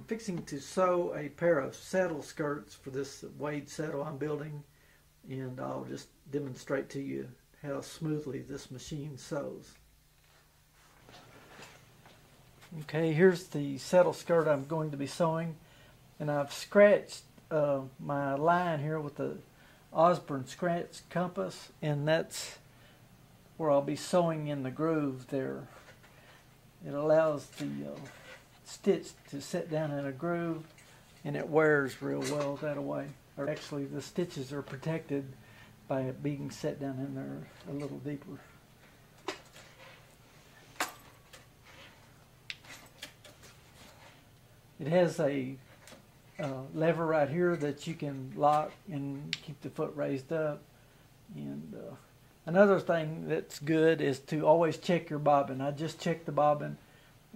fixing to sew a pair of saddle skirts for this wade saddle I'm building, and I'll just demonstrate to you how smoothly this machine sews. Okay, here's the saddle skirt I'm going to be sewing, and I've scratched my line here with the Osborne scratch compass, and that's where I'll be sewing in the groove there. It allows the stitch to set down in a groove, and it wears real well that way. Or actually, the stitches are protected by it being set down in there a little deeper. It has a lever right here that you can lock and keep the foot raised up. And another thing that's good is to always check your bobbin. I just checked the bobbin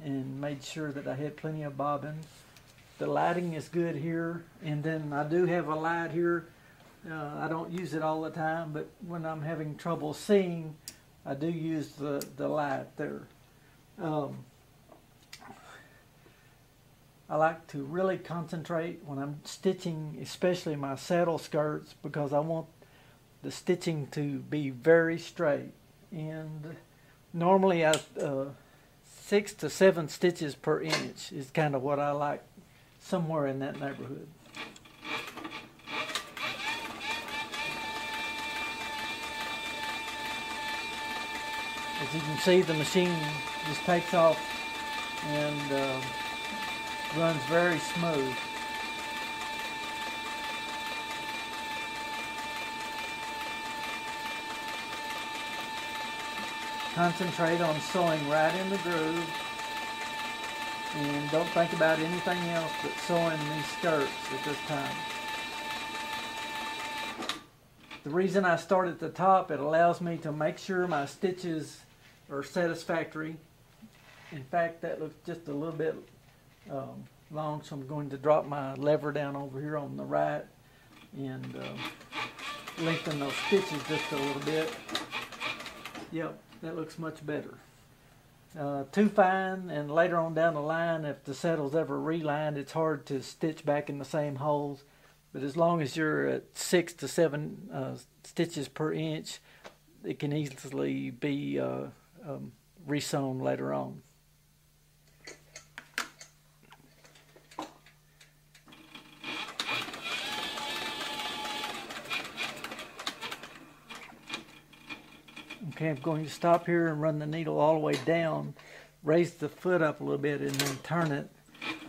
and made sure that I had plenty of bobbin. The lighting is good here, and then I do have a light here. I don't use it all the time, but when I'm having trouble seeing, I do use the light there. I like to really concentrate when I'm stitching, especially my saddle skirts, because I want the stitching to be very straight. And normally 6 to 7 stitches per inch is kind of what I like, somewhere in that neighborhood. As you can see, the machine just takes off and runs very smooth. Concentrate on sewing right in the groove, and don't think about anything else but sewing these skirts at this time. The reason I start at the top, it allows me to make sure my stitches are satisfactory. In fact, that looks just a little bit long, so I'm going to drop my lever down over here on the right and lengthen those stitches just a little bit. Yep, that looks much better. Too fine, and later on down the line, if the saddle's ever relined, it's hard to stitch back in the same holes. But as long as you're at 6 to 7 stitches per inch, it can easily be resewn later on. Okay, I'm going to stop here and run the needle all the way down, raise the foot up a little bit, and then turn it,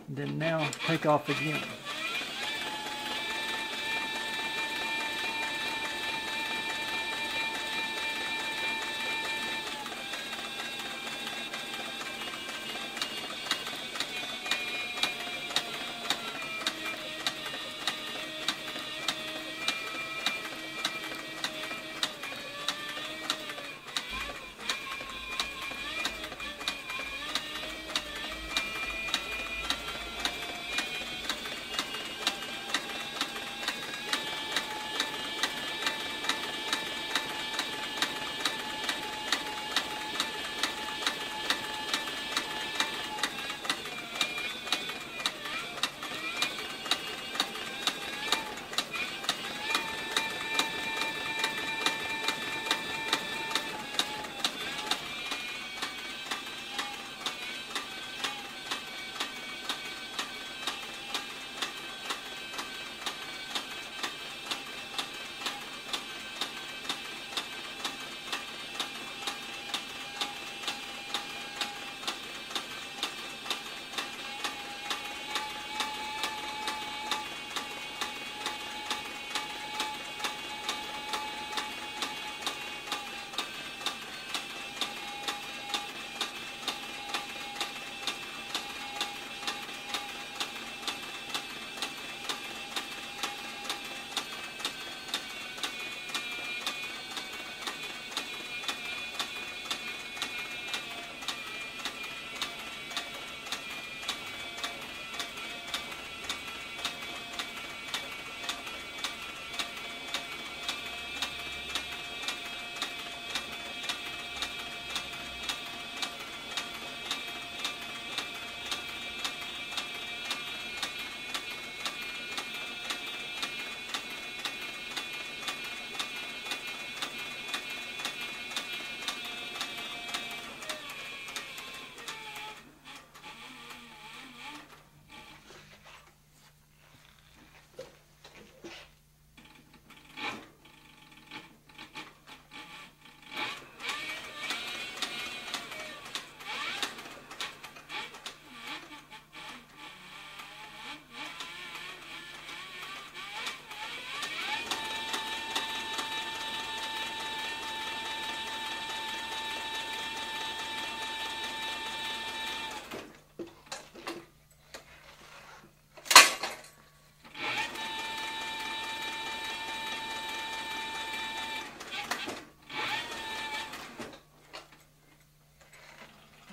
and then now take off again.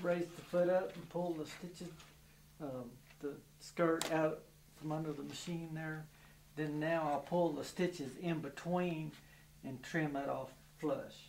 raise the foot up and pull the stitches, the skirt out from under the machine there. Then now I'll pull the stitches in between and trim it off flush.